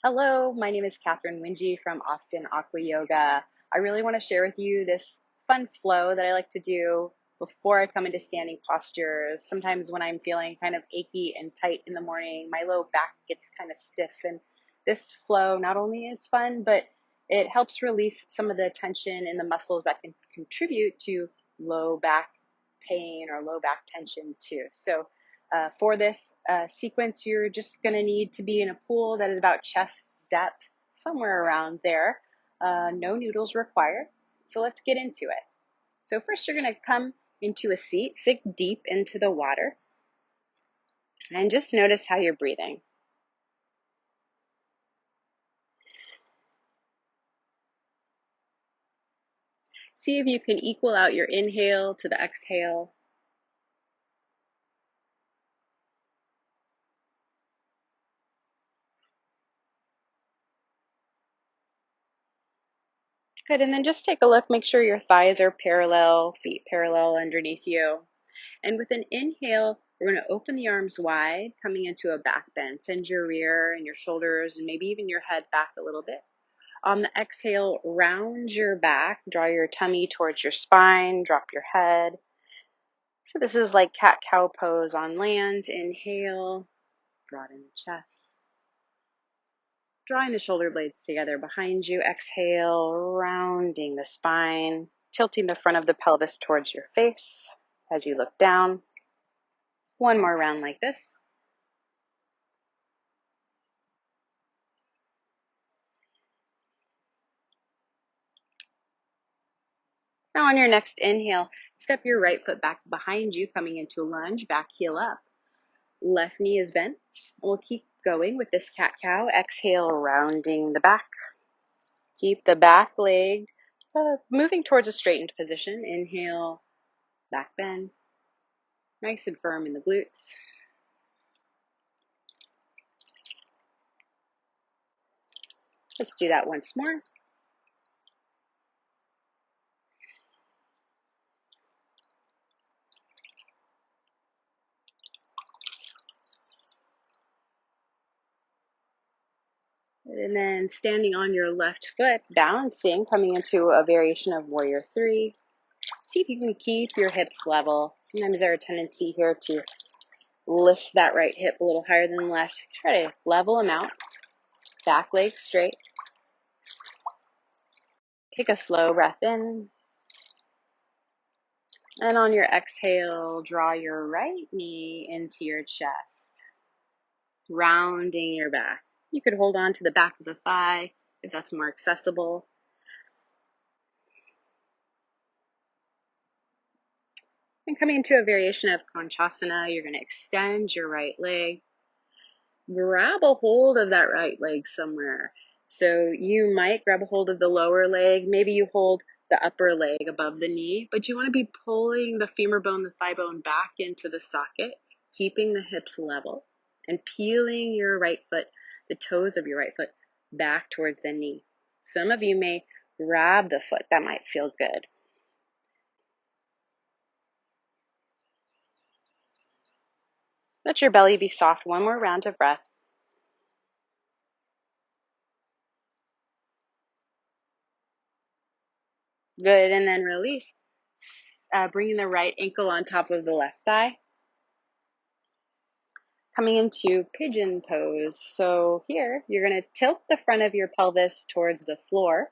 Hello, my name is Catherine Wingy from Austin Aqua Yoga. I really want to share with you this fun flow that I like to do before I come into standing postures. Sometimes when I'm feeling kind of achy and tight in the morning, my low back gets kind of stiff, and this flow not only is fun, but it helps release some of the tension in the muscles that can contribute to low back pain or low back tension too. For this sequence, you're just going to need to be in a pool that is about chest depth, somewhere around there. No noodles required. So let's get into it. So first you're going to come into a seat, sink deep into the water, and just notice how you're breathing. See if you can equal out your inhale to the exhale. Good, and then just take a look, make sure your thighs are parallel, feet parallel underneath you. And with an inhale, we're going to open the arms wide, coming into a back bend. Send your rear and your shoulders and maybe even your head back a little bit. On the exhale, round your back, draw your tummy towards your spine, drop your head. So this is like cat-cow pose on land. Inhale, broaden the chest. Drawing the shoulder blades together behind you. Exhale, rounding the spine, tilting the front of the pelvis towards your face as you look down. One more round like this. Now on your next inhale, step your right foot back behind you, coming into a lunge, back heel up. Left knee is bent. We'll keep going with this cat-cow. Exhale, rounding the back. Keep the back leg moving towards a straightened position. Inhale, back bend. Nice and firm in the glutes. Let's do that once more. And then standing on your left foot, balancing, coming into a variation of warrior three. See if you can keep your hips level. Sometimes there's a tendency here to lift that right hip a little higher than the left. Try to level them out. Back leg straight. Take a slow breath in. And on your exhale, draw your right knee into your chest, rounding your back. You could hold on to the back of the thigh if that's more accessible. And coming into a variation of Konchasana, you're going to extend your right leg. Grab a hold of that right leg somewhere. So you might grab a hold of the lower leg. Maybe you hold the upper leg above the knee, but you want to be pulling the femur bone, the thigh bone back into the socket, keeping the hips level, and peeling your right foot, the toes of your right foot, back towards the knee. Some of you may grab the foot. That might feel good. Let your belly be soft. One more round of breath. Good, and then release. Bringing the right ankle on top of the left thigh. Coming into pigeon pose. So here, you're going to tilt the front of your pelvis towards the floor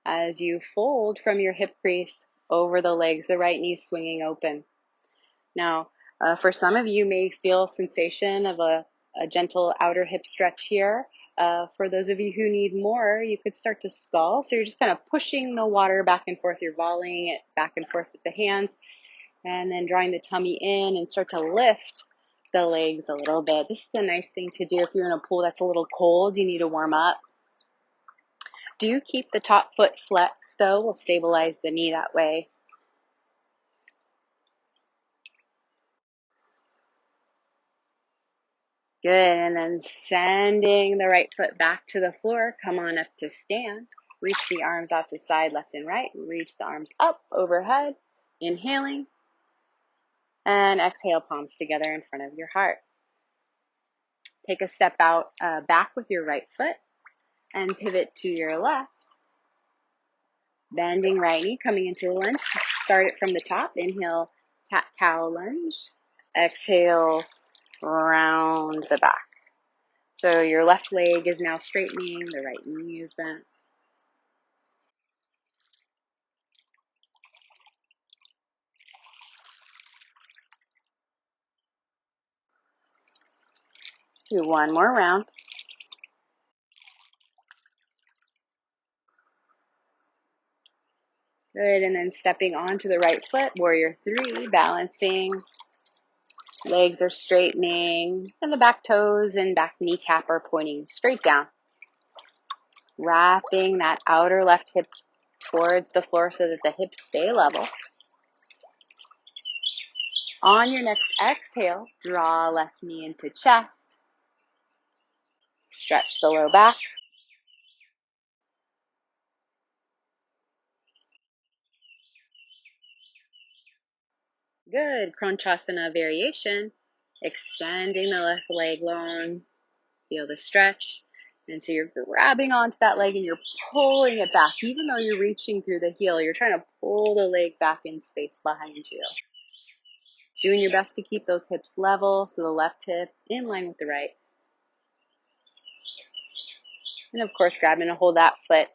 as you fold from your hip crease over the legs, the right knee swinging open. Now, for some of you may feel sensation of a gentle outer hip stretch here. For those of you who need more, you could start to skull. So you're just kind of pushing the water back and forth. You're volleying it back and forth with the hands, and then drawing the tummy in and start to lift the legs a little bit. This is a nice thing to do if you're in a pool that's a little cold, you need to warm up. Do keep the top foot flexed though. We'll stabilize the knee that way. Good, and then sending the right foot back to the floor. Come on up to stand. Reach the arms out to side, left and right. Reach the arms up overhead. Inhaling. And exhale, palms together in front of your heart. Take a step out back with your right foot. And pivot to your left. Bending right knee, coming into a lunge. Start it from the top. Inhale, cat-cow lunge. Exhale, round the back. So your left leg is now straightening, the right knee is bent. Do one more round. Good, and then stepping onto the right foot, warrior three, balancing. Legs are straightening, and the back toes and back kneecap are pointing straight down. Wrapping that outer left hip towards the floor so that the hips stay level. On your next exhale, draw left knee into chest. Stretch the low back. Good. Kronchasana variation. Extending the left leg long. Feel the stretch. And so you're grabbing onto that leg and you're pulling it back. Even though you're reaching through the heel, you're trying to pull the leg back in space behind you. Doing your best to keep those hips level, so the left hip in line with the right. And of course, grabbing a hold of that foot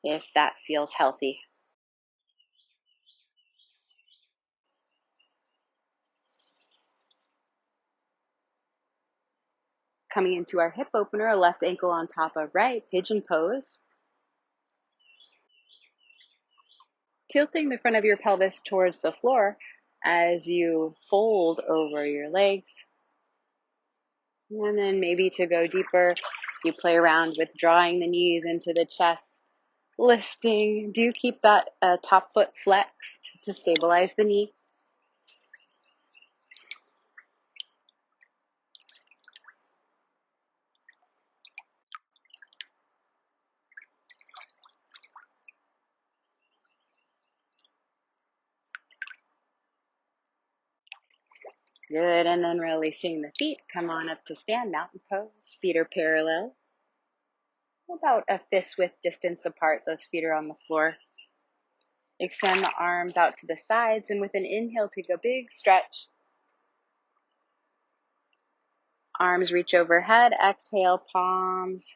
if that feels healthy. Coming into our hip opener, left ankle on top of right, pigeon pose. Tilting the front of your pelvis towards the floor as you fold over your legs. And then maybe to go deeper, you play around with drawing the knees into the chest, lifting. Do keep that top foot flexed to stabilize the knee. Good, and then releasing the feet. Come on up to stand, mountain pose. Feet are parallel. About a fist width distance apart, those feet are on the floor. Extend the arms out to the sides, and with an inhale, take a big stretch. Arms reach overhead. Exhale, palms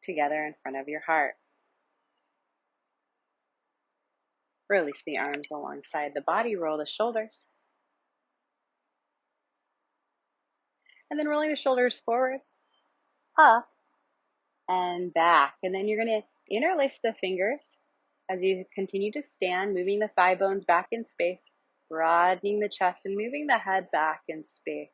together in front of your heart. Release the arms alongside the body. Roll the shoulders. And then rolling the shoulders forward, up, and back. And then you're going to interlace the fingers as you continue to stand, moving the thigh bones back in space, broadening the chest, and moving the head back in space.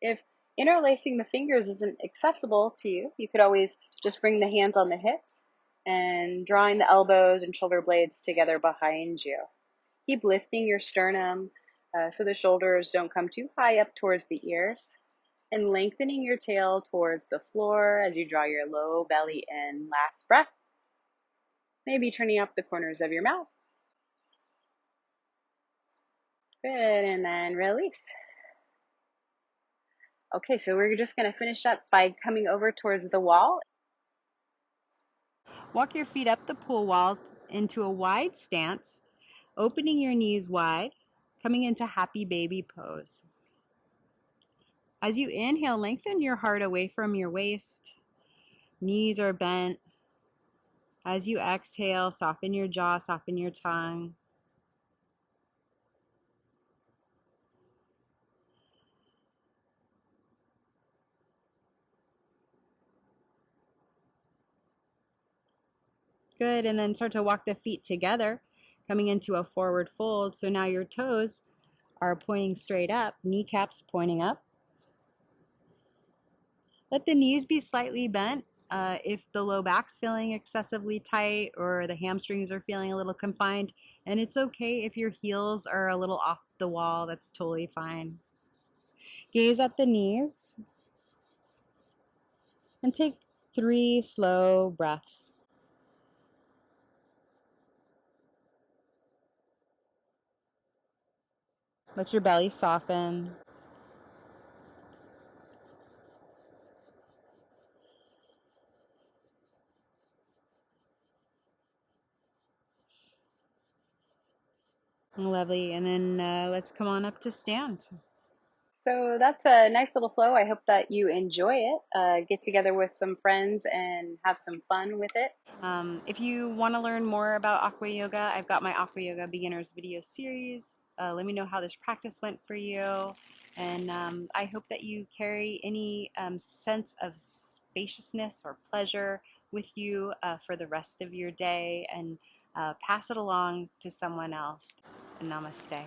If interlacing the fingers isn't accessible to you, you could always just bring the hands on the hips and drawing the elbows and shoulder blades together behind you. Keep lifting your sternum so the shoulders don't come too high up towards the ears, and lengthening your tail towards the floor as you draw your low belly in. Last breath. Maybe turning up the corners of your mouth. Good, and then release. Okay, so we're just going to finish up by coming over towards the wall. Walk your feet up the pool wall into a wide stance, opening your knees wide, coming into happy baby pose. As you inhale, lengthen your heart away from your waist. Knees are bent. As you exhale, soften your jaw, soften your tongue. Good, and then start to walk the feet together, coming into a forward fold. So now your toes are pointing straight up, kneecaps pointing up. Let the knees be slightly bent. If the low back's feeling excessively tight or the hamstrings are feeling a little confined, and it's okay if your heels are a little off the wall, that's totally fine. Gaze at the knees and take 3 slow breaths. Let your belly soften. Lovely. And then let's come on up to stand. So that's a nice little flow. I hope that you enjoy it. Get together with some friends and have some fun with it. If you want to learn more about Aqua Yoga, I've got my Aqua Yoga Beginners video series. Let me know how this practice went for you. And I hope that you carry any sense of spaciousness or pleasure with you for the rest of your day and pass it along to someone else. Namaste.